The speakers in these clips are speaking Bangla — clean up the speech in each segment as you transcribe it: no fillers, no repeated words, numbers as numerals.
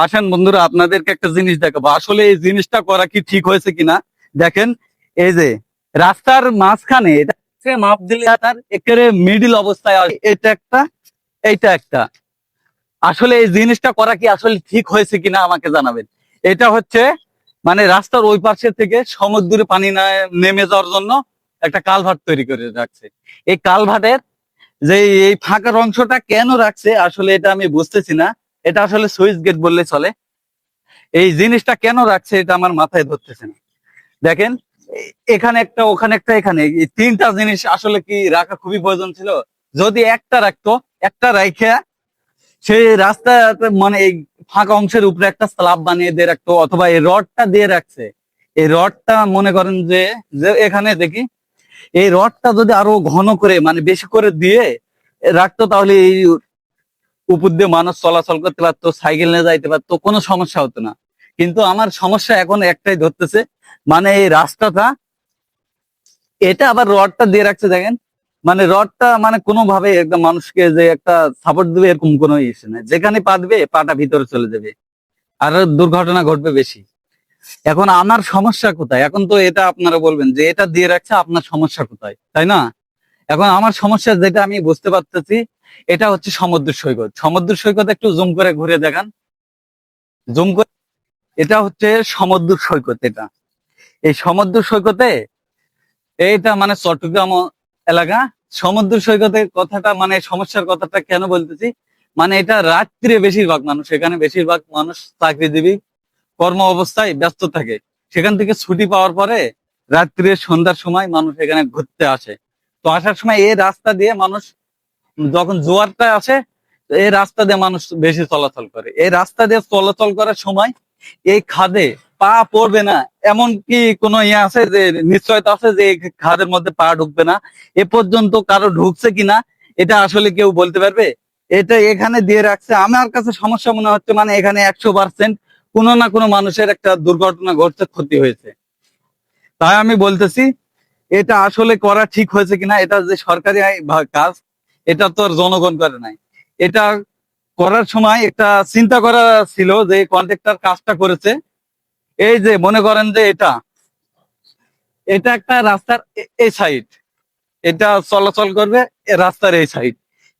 আসেন বন্ধুরা, আপনাদেরকে একটা জিনিস দেখাবো আসলে এই জিনিসটা করা কি ঠিক হয়েছে কিনা। দেখেন, এই যে রাস্তার মাঝখানে এটা মাপ দিলে তার একেবারে মিডিল অবস্থায় এটা একটা, এইটা একটা। আসলে এই জিনিসটা করা কি আসলে ঠিক হয়েছে কিনা আমাকে জানাবেন। এটা হচ্ছে মানে রাস্তার ওই পাশে থেকে সমুদ্রে পানি নেমে যাওয়ার জন্য একটা কালভার্ট তৈরি করে রাখছে। এই কালভার্টের যে এই ফাঁকার অংশটা কেন রাখছে আসলে এটা আমি বুঝতেছি না। এটা আসলে সুইচ গেট বললে চলে। এই জিনিসটা কেন রাখছে এটা আমার মাথায় ধরতেছে না। দেখেন, এখানে একটা, ওখানে একটা, এখানে এই তিনটা জিনিস আসলে কি রাখা খুবই প্রয়োজন ছিল। যদি একটা রাখতো, একটা রাইখা সেই রাস্তা মানে এই ফাঁকা অংশের উপরে একটা স্ল্যাব বানিয়ে দিয়ে রাখতো, অথবা এই রডটা দিয়ে রাখছে। এই রডটা মনে করেন যে যে এখানে দেখি এই রডটা যদি আরো ঘন করে মানে বেশি করে দিয়ে রাখতো, তাহলে এই উপর দিয়ে মানুষ চলাচল করতে পারতো, সাইকেল নিয়ে যাইতে পারতো, কোনো সমস্যা হতো না। কিন্তু আমার সমস্যা এখন একটাই ধরতেছে, মানে এই রাস্তাটা এটা আবার রডটা দিয়ে রাখছে। দেখেন, মানে রডটা মানে কোনোভাবে একদম মানুষকে যে একটা সাপোর্ট দিবে এরকম কোনো ইস্যু নেই। যেখানে পা দিবে পাটা ভিতরে চলে যাবে, আর দুর্ঘটনা ঘটবে বেশি। এখন আমার সমস্যা কোথায়? এখন তো এটা আপনারা বলবেন যে এটা দিয়ে রাখছে, আপনার সমস্যা কোথায়, তাই না? এখন আমার সমস্যা যেটা আমি বুঝতে পারতেছি, এটা হচ্ছে সমুদ্র সৈকত। সমুদ্র সৈকত একটু জুম করে ঘুরে দেখান, জুম করে। এটা হচ্ছে সমুদ্র সৈকত। এটা এই সমুদ্র সৈকতে, এইটা মানে চট্টগ্রাম এলাকা। সমুদ্র সৈকতের কথাটা মানে সমস্যার কথাটা কেন বলতেছি, মানে এটা রাত্রে বেশিরভাগ মানুষ, এখানে বেশিরভাগ মানুষ চাকরিজীবী, কর্ম অবস্থায় ব্যস্ত থাকে। সেখান থেকে ছুটি পাওয়ার পরে রাত্রে সন্ধ্যার সময় মানুষ এখানে ঘুরতে আসে। তো আসার সময় এই রাস্তা দিয়ে মানুষ, যখন জোয়ারটা আসে, এই রাস্তা দিয়ে মানুষ বেশি চলাচল করে। এই রাস্তা দিয়ে চলাচল করার সময় এই খাদে পা পড়বে না এমন কি কোনো ইয়ে আছে যে নিশ্চয়তা আছে যে এই খাদের মধ্যে পা ঢুকবে না? এ পর্যন্ত কারো ঢুকছে কিনা এটা আসলে কেউ বলতে পারবে? এটা এখানে দিয়ে রাখছে। আমার কাছে সমস্যা মনে হচ্ছে মানে এখানে 100% কোনো না কোনো মানুষের একটা দুর্ঘটনা ঘটছে, ক্ষতি হয়েছে। তাই আমি বলতেছি এটা আসলে করা ঠিক হয়েছে কিনা। এটা যে সরকারি কাজ, এটা তো আর জনগণ করে নাই। এটা করার সময় একটা চিন্তা করা ছিল যে কন্ট্রাক্টর কাজটা করেছে। এই যে মনে করেন যে এটা এটা একটা রাস্তার এই সাইড, এটা চলাচল করবে রাস্তার এই সাইড।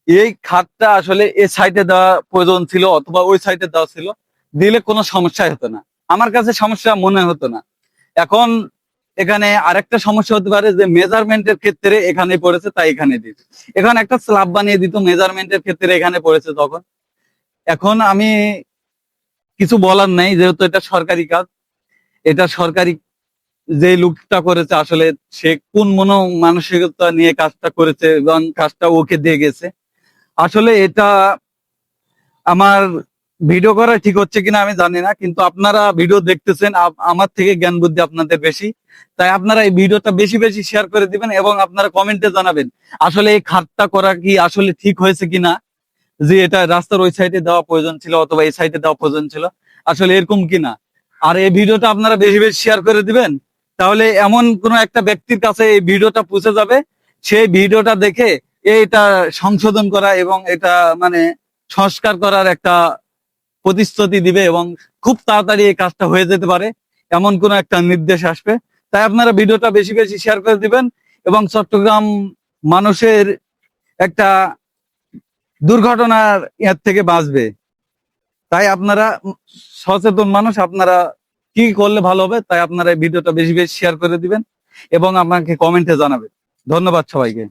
এই খাতটা আসলে এই সাইডে দেওয়া প্রয়োজন ছিল, অথবা ওই সাইডে দেওয়া ছিল, দিলে কোনো সমস্যাই হতো না। আমার কাছে সমস্যা মনে হতো না। এখন এখানে আরেকটা সমস্যা হতে পারে যে মেজারমেন্টের ক্ষেত্রে এখানে পড়েছে তাই এখানে দিত। এখানে একটা স্ল্যাব বানিয়ে দিত মেজারমেন্টের ক্ষেত্রে এখানে পড়েছে তখন। এখন আমি কিছু বলার নাই, যেহেতু এটা সরকারি কাজ। এটা সরকারি, যে লোকটা করেছে আসলে সে কোন মানসিকতা নিয়ে কাজটা করেছে এবং কাজটা ওকে দিয়ে গেছে। আসলে এটা আমার ভিডিও করা ঠিক হচ্ছে কিনা আমি জানি না, কিন্তু আপনারা ভিডিও দেখতেছেন, আমার থেকে জ্ঞান বুদ্ধি আপনাদের বেশি। তাই আপনারা এই ভিডিওটা বেশি বেশি শেয়ার করে দিবেন এবং আপনারা কমেন্টে জানাবেন আসলে এই খাতটা করা কি আসলে ঠিক হয়েছে কিনা, যে এটা রাস্তার ওই সাইডে দেওয়া প্রয়োজন ছিল অথবা এই সাইডে দেওয়া প্রয়োজন ছিল, আসলে এরকম কিনা। আর এই ভিডিওটা আপনারা বেশি বেশি শেয়ার করে দিবেন, তাহলে এমন কোন একটা ব্যক্তির কাছে এই ভিডিওটা পৌঁছে যাবে, সেই ভিডিওটা দেখে এটা সংশোধন করা এবং এটা মানে সংস্কার করার একটা প্রতিশ্রুতি দিবে, এবং খুব তাড়াতাড়ি এই কাজটা হয়ে যেতে পারে এমন কোন একটা নির্দেশ আসবে। তাই আপনারা ভিডিওটা বেশি বেশি শেয়ার করে দিবেন এবং চট্টগ্রাম মানুষের একটা দুর্ঘটনার এর থেকে বাঁচবে। তাই আপনারা সচেতন মানুষ, আপনারা কি করলে ভালো হবে, তাই আপনারা এই ভিডিওটা বেশি বেশি শেয়ার করে দিবেন এবং আমাকে কমেন্টে জানাবেন। ধন্যবাদ সবাইকে।